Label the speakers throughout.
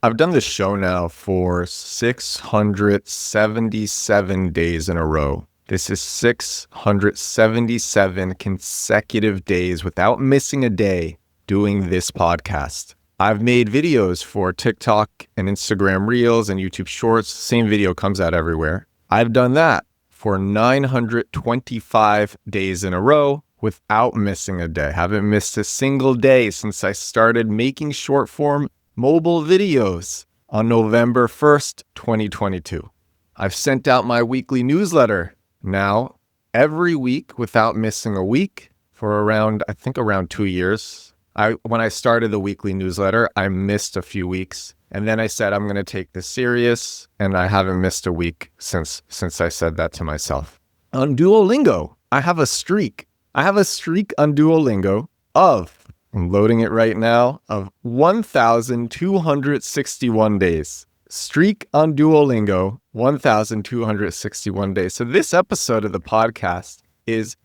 Speaker 1: I've done this show now for 677 days in a row. This is 677 consecutive days without missing a day doing this podcast. I've made videos for TikTok and Instagram Reels and YouTube Shorts. Same video comes out everywhere. I've done that for 925 days in a row without missing a day. Haven't missed a single day since I started making short form mobile videos on November 1st, 2022. I've sent out my weekly newsletter now every week without missing a week for around 2 years. When I started the weekly newsletter, I missed a few weeks. And then I said, I'm going to take this serious. And I haven't missed a week since I said that to myself. On Duolingo, I have a streak. I have a streak on Duolingo I'm loading it right now, of 1,261 days. Streak on Duolingo, 1,261 days. So this episode of the podcast it's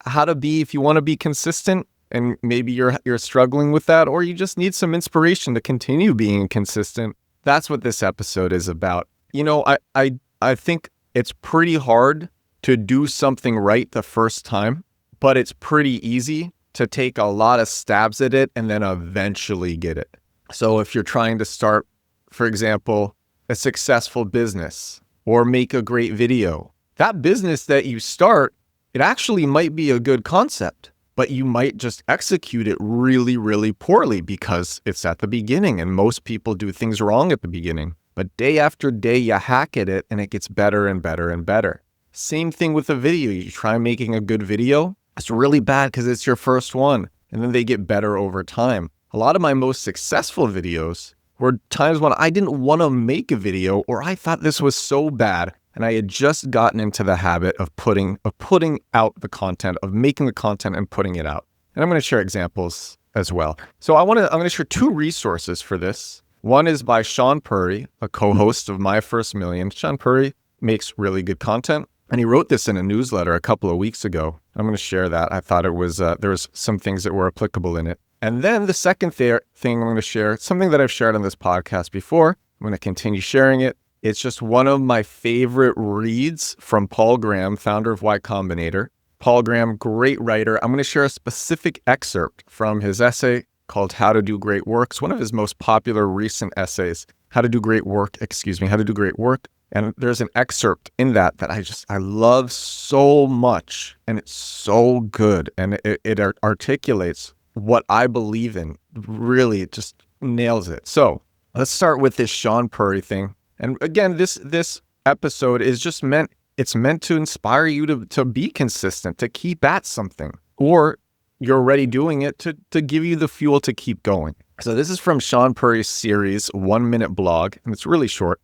Speaker 1: how to be, if you want to be consistent, and maybe you're struggling with that, or you just need some inspiration to continue being consistent. That's what this episode is about. You know, I think it's pretty hard to do something right the first time, but it's pretty easy to take a lot of stabs at it and then eventually get it. So if you're trying to start, for example, a successful business or make a great video, that business that you start, it actually might be a good concept, but you might just execute it really, really poorly because it's at the beginning and most people do things wrong at the beginning. But day after day, you hack at it and it gets better and better and better. Same thing with a video. You try making a good video, it's really bad because it's your first one, and then they get better over time. A lot of my most successful videos were times when I didn't want to make a video, or I thought this was so bad, and I had just gotten into the habit of putting out the content, of making the content and putting it out. And I'm going to share examples as well. So I'm going to share 2 resources for this. One is by Shaan Puri, a co-host of My First Million. Shaan Puri makes really good content. And he wrote this in a newsletter a couple of weeks ago. I'm going to share that. I thought it was there was some things that were applicable in it. And then the second thing I'm going to share, something that I've shared on this podcast before. I'm going to continue sharing it. It's just one of my favorite reads from Paul Graham, founder of Y Combinator. Paul Graham, great writer. I'm going to share a specific excerpt from his essay called How to Do Great Work. It's one of his most popular recent essays. How to Do Great Work. And there's an excerpt in that I love so much, and it's so good, and it articulates what I believe in. Really, it just nails it. So let's start with this Shaan Puri thing. And again, this episode is just meant to inspire you to be consistent, to keep at something, or you're already doing it to give you the fuel to keep going. So this is from Shaan Puri's series, 1 Minute Blog, and it's really short.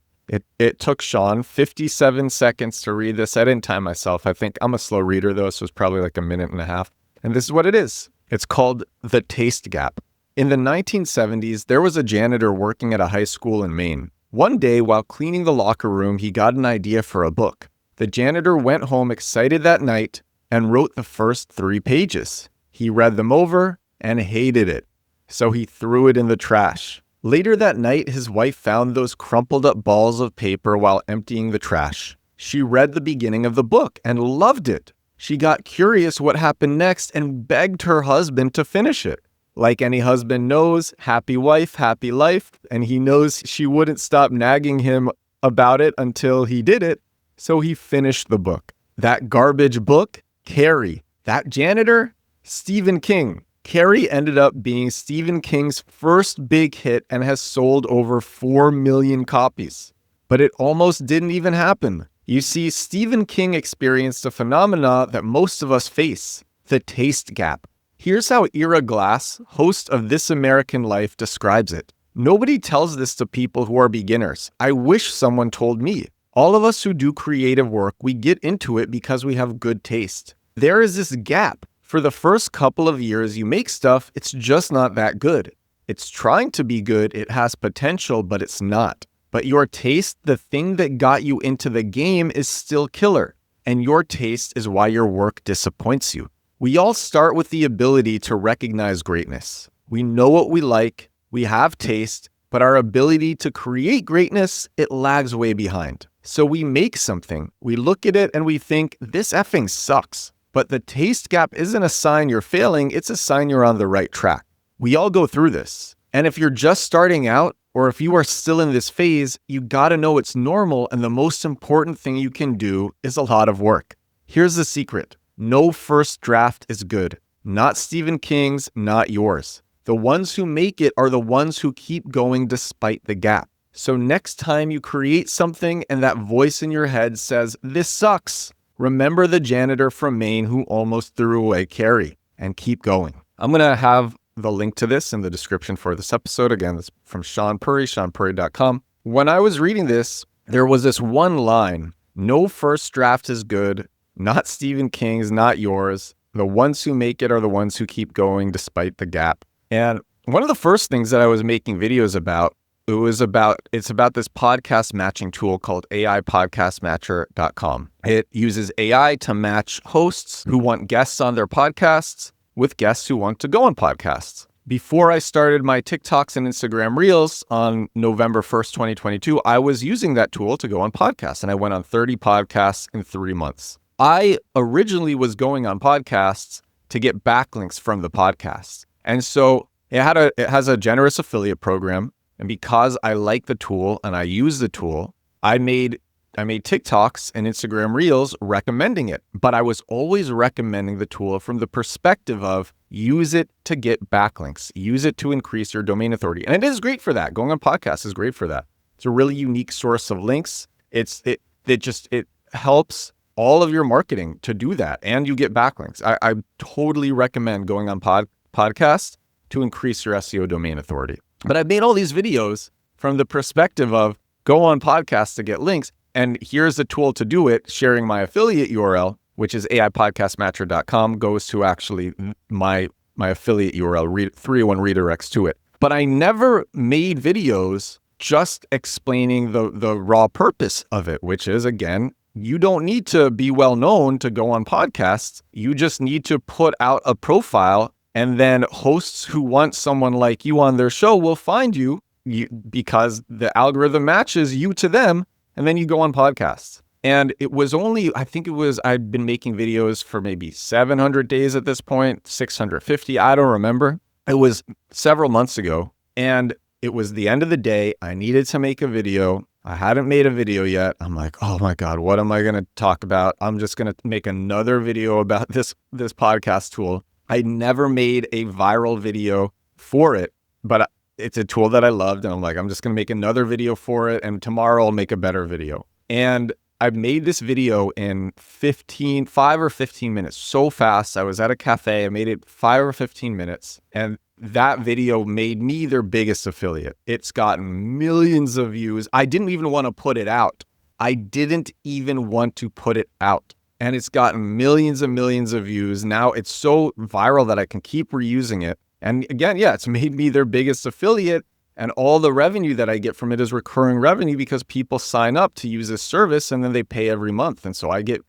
Speaker 1: It took Shaan 57 seconds to read this. I didn't time myself. I think I'm a slow reader though, so it's probably like a minute and a half. And this is what it is. It's called The Taste Gap. In the 1970s, there was a janitor working at a high school in Maine. One day, while cleaning the locker room, he got an idea for a book. The janitor went home excited that night and wrote the first 3 pages. He read them over and hated it, so he threw it in the trash. Later that night, his wife found those crumpled up balls of paper while emptying the trash. She read the beginning of the book and loved it. She got curious what happened next and begged her husband to finish it. Like any husband knows, happy wife, happy life, and he knows she wouldn't stop nagging him about it until he did it, so he finished the book. That garbage book, Carrie. That janitor, Stephen King. Carrie ended up being Stephen King's first big hit and has sold over 4 million copies. But it almost didn't even happen. You see, Stephen King experienced a phenomena that most of us face, the taste gap. Here's how Ira Glass, host of This American Life, describes it. Nobody tells this to people who are beginners. I wish someone told me. All of us who do creative work, we get into it because we have good taste. There is this gap. For the first couple of years you make stuff, it's just not that good. It's trying to be good, it has potential, but it's not. But your taste, the thing that got you into the game, is still killer. And your taste is why your work disappoints you. We all start with the ability to recognize greatness. We know what we like, we have taste, but our ability to create greatness, it lags way behind. So we make something, we look at it and we think, this effing sucks. But the taste gap isn't a sign you're failing, it's a sign you're on the right track. We all go through this. And if you're just starting out, or if you are still in this phase, you gotta know it's normal, and the most important thing you can do is a lot of work. Here's the secret. No first draft is good. Not Stephen King's, not yours. The ones who make it are the ones who keep going despite the gap. So next time you create something and that voice in your head says, this sucks, remember the janitor from Maine who almost threw away Carrie, and keep going. I'm going to have the link to this in the description for this episode. Again, it's from Shaan Puri, ShaanPuri.com. When I was reading this, there was this one line, no first draft is good, not Stephen King's, not yours. The ones who make it are the ones who keep going despite the gap. And one of the first things that I was making videos about, it's about this podcast matching tool called AIPodcastMatcher.com. It uses AI to match hosts who want guests on their podcasts with guests who want to go on podcasts. Before I started my TikToks and Instagram Reels on November 1st, 2022, I was using that tool to go on podcasts, and I went on 30 podcasts in 3 months. I originally was going on podcasts to get backlinks from the podcasts. And so it has a generous affiliate program. And because I like the tool and I use the tool, I made TikToks and Instagram Reels recommending it. But I was always recommending the tool from the perspective of use it to get backlinks, use it to increase your domain authority. And it is great for that. Going on podcasts is great for that. It's a really unique source of links. It helps all of your marketing to do that, and you get backlinks. I totally recommend going on podcasts to increase your SEO domain authority. But I've made all these videos from the perspective of go on podcasts to get links, and here's the tool to do it. Sharing my affiliate URL, which is AIPodcastMatcher.com, goes to actually my affiliate URL, 301 redirects to it. But I never made videos just explaining the raw purpose of it, which is, again, you don't need to be well known to go on podcasts. You just need to put out a profile, and then hosts who want someone like you on their show will find you because the algorithm matches you to them, and then you go on podcasts. And it was only, I'd been making videos for maybe 700 days at this point, 650, I don't remember. It was several months ago, and it was the end of the day. I needed to make a video. I hadn't made a video yet. I'm like, oh my God, what am I going to talk about? I'm just going to make another video about this podcast tool. I never made a viral video for it, but it's a tool that I loved. And I'm like, I'm just going to make another video for it. And tomorrow I'll make a better video. And I made this video in 5 or 15 minutes, so fast. I was at a cafe. I made it 5 or 15 minutes. And that video made me their biggest affiliate. It's gotten millions of views. I didn't even want to put it out. And it's gotten millions and millions of views. Now it's so viral that I can keep reusing it. And again, it's made me their biggest affiliate. And all the revenue that I get from it is recurring revenue because people sign up to use this service and then they pay every month. And so I get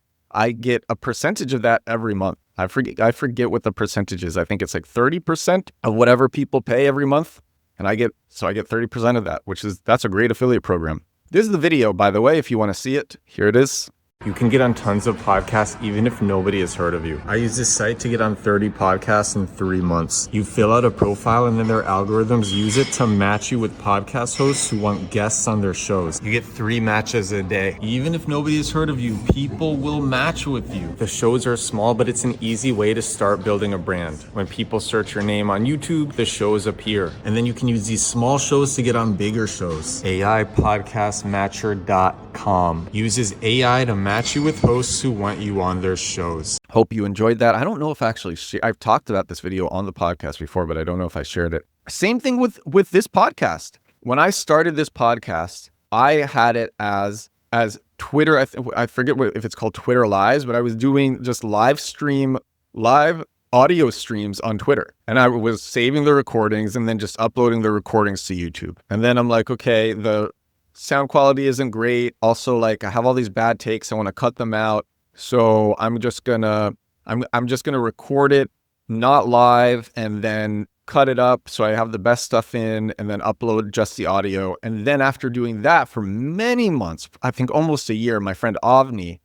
Speaker 1: a percentage of that every month. I forget what the percentage is. I think it's like 30% of whatever people pay every month. And I get 30% of that, that's a great affiliate program. This is the video, by the way, if you want to see it. Here it is. You can get on tons of podcasts even if nobody has heard of you. I use this site to get on 30 podcasts in 3 months. You fill out a profile and then their algorithms use it to match you with podcast hosts who want guests on their shows. You get 3 matches a day. Even if nobody has heard of you, people will match with you. The shows are small, but it's an easy way to start building a brand. When people search your name on YouTube, the shows appear. And then you can use these small shows to get on bigger shows. AIPodcastMatcher.com uses AI to match you with hosts who want you on their shows. Hope you enjoyed that. I don't know if I've talked about this video on the podcast before, but I don't know if I shared it. Same thing with this podcast. When I started this podcast, I had it as Twitter. I forget if it's called Twitter Lives, but I was doing just live audio streams on Twitter. And I was saving the recordings and then just uploading the recordings to YouTube. And then I'm like, okay, the sound quality isn't great. Also, like, I have all these bad takes. I want to cut them out. So I'm just gonna record it not live and then cut it up so I have the best stuff in, and then upload just the audio. And then after doing that for many months, I think almost a year, my friend Avni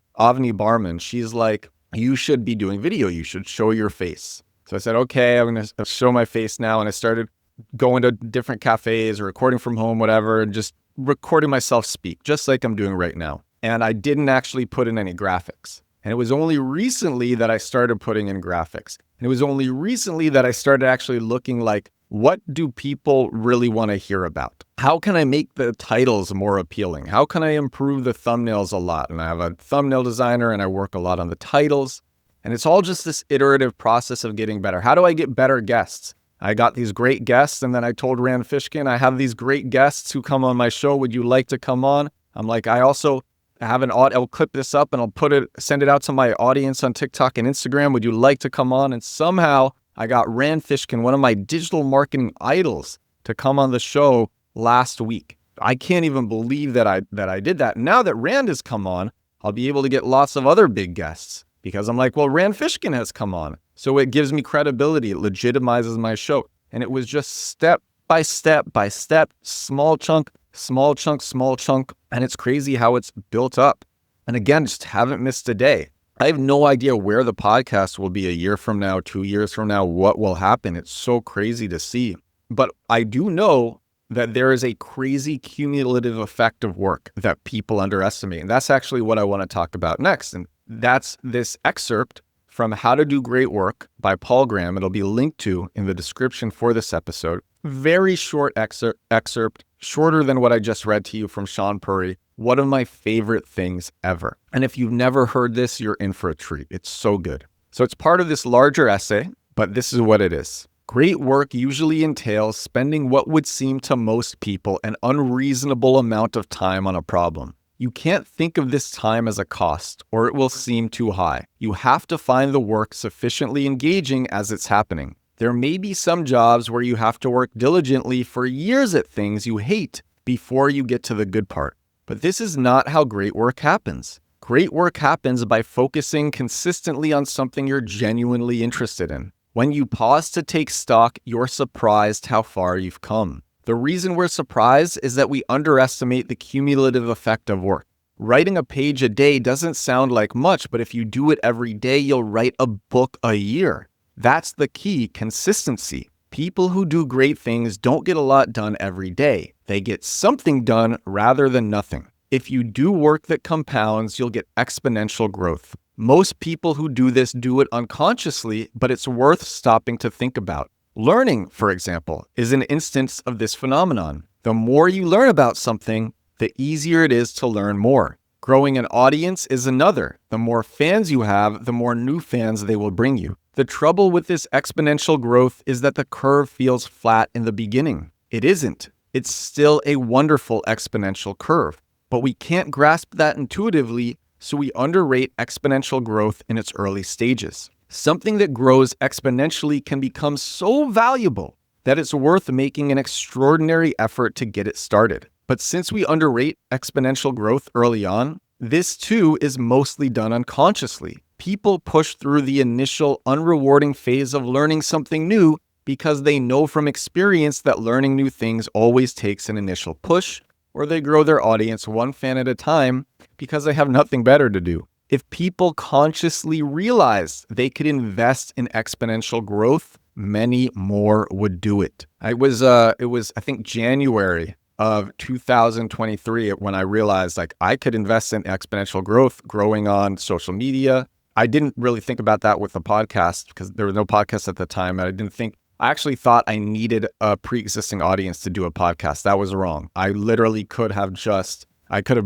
Speaker 1: Barman, she's like, you should be doing video. You should show your face. So I said, okay, I'm going to show my face now. And I started going to different cafes or recording from home, whatever, and just recording myself speak, just like I'm doing right now. And I didn't actually put in any graphics. And it was only recently that I started putting in graphics. And it was only recently that I started actually looking like, what do people really want to hear about? How can I make the titles more appealing? How can I improve the thumbnails a lot? And I have a thumbnail designer and I work a lot on the titles. And it's all just this iterative process of getting better. How do I get better guests? I got these great guests, and then I told Rand Fishkin, I have these great guests who come on my show. Would you like to come on? I'm like, I also have I'll clip this up and I'll send it out to my audience on TikTok and Instagram. Would you like to come on? And somehow I got Rand Fishkin, one of my digital marketing idols, to come on the show last week. I can't even believe that I did that. Now that Rand has come on, I'll be able to get lots of other big guests because I'm like, well, Rand Fishkin has come on. So it gives me credibility. It legitimizes my show. And it was just step by step by step, small chunk, small chunk, small chunk. And it's crazy how it's built up. And again, just haven't missed a day. I have no idea where the podcast will be a year from now, 2 years from now, what will happen. It's so crazy to see. But I do know that there is a crazy cumulative effect of work that people underestimate. And that's actually what I want to talk about next. And that's this excerpt from How to Do Great Work by Paul Graham. It'll be linked to in the description for this episode. Very short excerpt, shorter than what I just read to you from Shaan Puri. One of my favorite things ever. And if you've never heard this, you're in for a treat. It's so good. So it's part of this larger essay, but this is what it is. Great work usually entails spending what would seem to most people an unreasonable amount of time on a problem. You can't think of this time as a cost, or it will seem too high. You have to find the work sufficiently engaging as it's happening. There may be some jobs where you have to work diligently for years at things you hate before you get to the good part. But this is not how great work happens. Great work happens by focusing consistently on something you're genuinely interested in. When you pause to take stock, you're surprised how far you've come. The reason we're surprised is that we underestimate the cumulative effect of work. Writing a page a day doesn't sound like much, but if you do it every day, you'll write a book a year. That's the key, consistency. People who do great things don't get a lot done every day. They get something done rather than nothing. If you do work that compounds, you'll get exponential growth. Most people who do this do it unconsciously, but it's worth stopping to think about. Learning, for example, is an instance of this phenomenon. The more you learn about something, the easier it is to learn more. Growing an audience is another. The more fans you have, the more new fans they will bring you. The trouble with this exponential growth is that the curve feels flat in the beginning. It isn't. It's still a wonderful exponential curve. But we can't grasp that intuitively, so we underrate exponential growth in its early stages. Something that grows exponentially can become so valuable that it's worth making an extraordinary effort to get it started. But since we underrate exponential growth early on, this too is mostly done unconsciously. People push through the initial unrewarding phase of learning something new because they know from experience that learning new things always takes an initial push, or they grow their audience one fan at a time because they have nothing better to do. If people consciously realized they could invest in exponential growth, many more would do it. It was I think January of 2023 when I realized I could invest in exponential growth, growing on social media. I didn't really think about that with the podcast because there was no podcast at the time. I actually thought I needed a pre-existing audience to do a podcast. That was wrong. I literally could have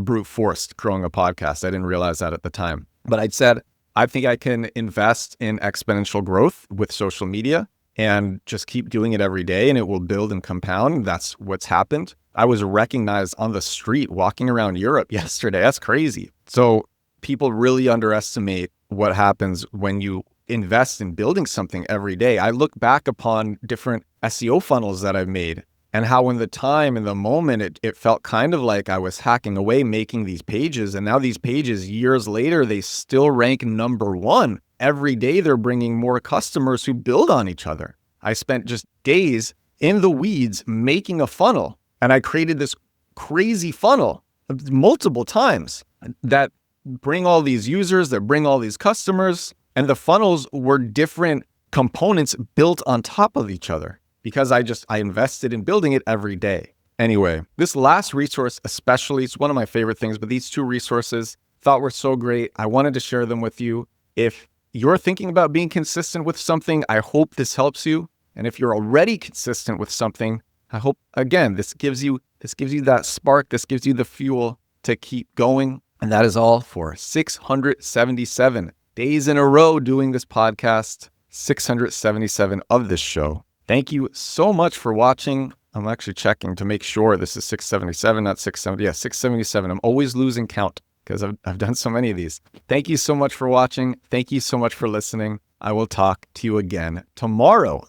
Speaker 1: brute forced growing a podcast. I didn't realize that at the time. But I said, I think I can invest in exponential growth with social media and just keep doing it every day and it will build and compound. That's what's happened. I was recognized on the street walking around Europe yesterday. That's crazy. So people really underestimate what happens when you invest in building something every day. I look back upon different SEO funnels that I've made and how in the moment, it felt kind of like I was hacking away making these pages. And now these pages, years later, they still rank number one. Every day, they're bringing more customers who build on each other. I spent just days in the weeds making a funnel. And I created this crazy funnel multiple times that bring all these users, that bring all these customers. And the funnels were different components built on top of each other because I invested in building it every day. Anyway, this last resource especially, it's one of my favorite things, but these two resources thought were so great. I wanted to share them with you. If you're thinking about being consistent with something, I hope this helps you. And if you're already consistent with something, I hope, again, this gives you that spark, this gives you the fuel to keep going. And that is all for 677 days in a row doing this podcast, 677 of this show. Thank you so much for watching. I'm actually checking to make sure this is 677, not 670. Yeah, 677. I'm always losing count because I've done so many of these. Thank you so much for watching. Thank you so much for listening. I will talk to you again tomorrow.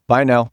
Speaker 1: Bye now.